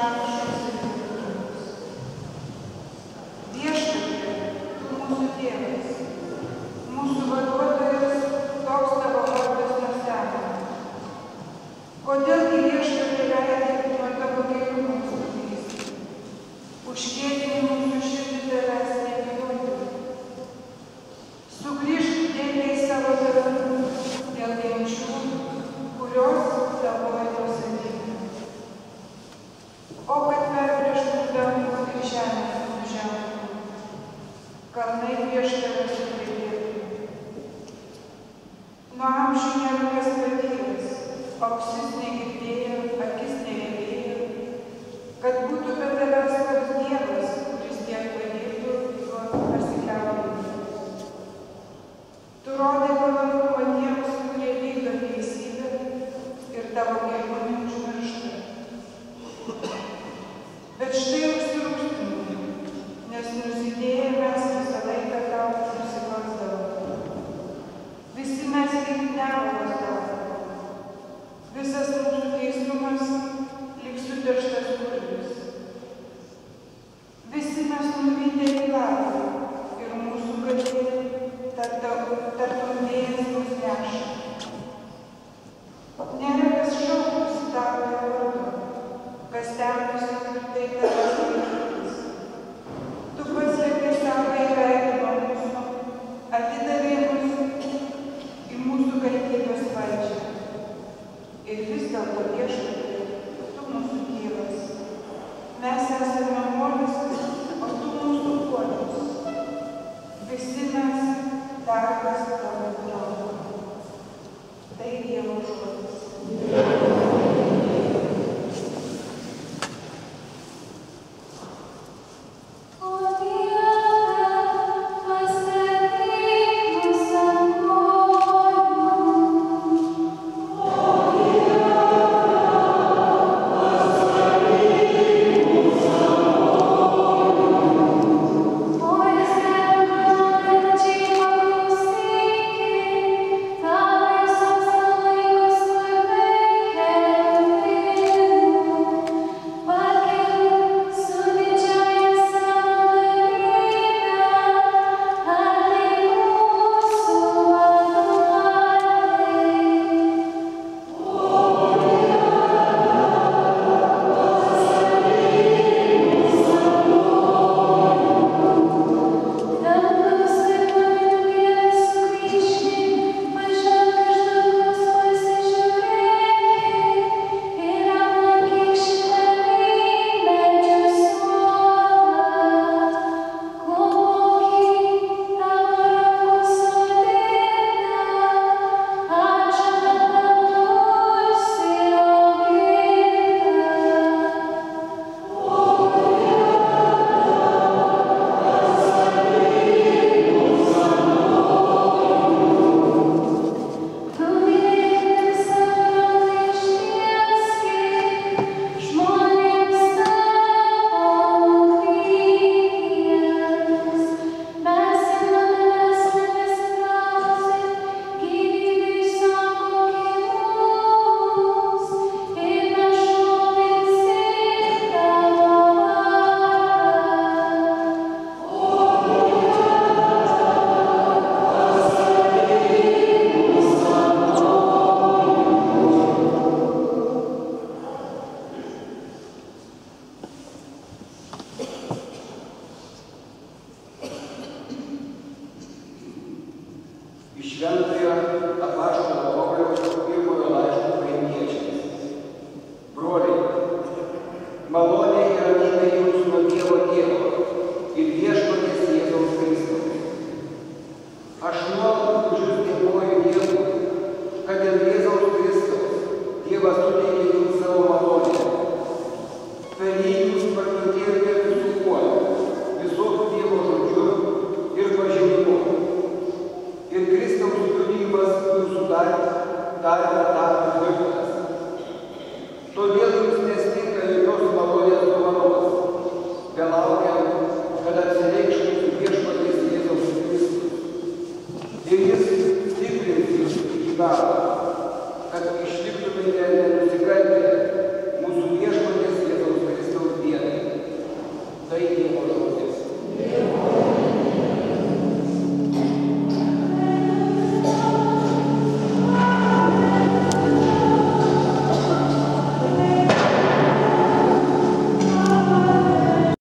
pranašus ir liudytojus. Viešpatie, tu mūsų Dievas, mūsų vaduotojas, toks tavo vardas nuo seno. Kodėl gi Viešpatie leidai nuo tavo kelių mums nuklysti? Užkėlei mūsų širdį tavęs nebijoti. Sugrįžk dėliai savo tavimi dėl genčių, kurios tavoji nuosavybė. O kad perplėštų dangų ir žemę nužemtų, kalnai prieš tave sudrebėtų. Nuo amžių nėra kas patyręs, ausis negirdėjo, akis neregėjo, kad būtų be tavęs toks Dievas, kuris tiek padėtų juo pasikliauti. Tu rodai palankumą tiems, kurie vykdo teisybę ir tavo kelių neužmiršta. Bet štai užsirūstinai, nes nusidėję mes visą laiką tau nusikalsdavome. Visi mes lyg nevalos davome. Visas mūsų teisumas lyg suterštas kurvis. Visi mes nuvydę į lapą ir mūsų galė tartum vėjas mus neša. Nėra kas šauktųsi tavo vardu, kas stengtųsi tvirtai tavęs laikytis. Tu paslėpei savąjį veidą nuo mūsų, atidavei mus į mūsų kaltybės valdžią. Ir vis dėlto Viešpatie, tu mūsų Dievas. Mes esame molis, o tu mūsų puolis. Visi mes darbas tavo drono. Tai Dievo žodis. Šventojo apaštalo Pauliaus pirmojo laiško korintiečiams. Broliai, malonė ir ramybė jums nuo Dievo Tėvo ir Viešpaties Jėzaus Kristaus. Aš nuolat už jus dėkoju Dievui, kad dėl Jėzaus Kristaus Dievas suteikė jums savo malonę. Per jį jūs patikėjote visų kuo, visokių Dievo žodžiu ir pažinimu. Ir Kristaus liudijimas jūsų tarpe tapo tvirtas. Todėl jums nestinga jokios malonės dovanos, belaukiant, kad atsireikš mūsų Viešpaties Jėzaus Kristus. Ir jis stiprins jūs iki galo, kad išliktumėte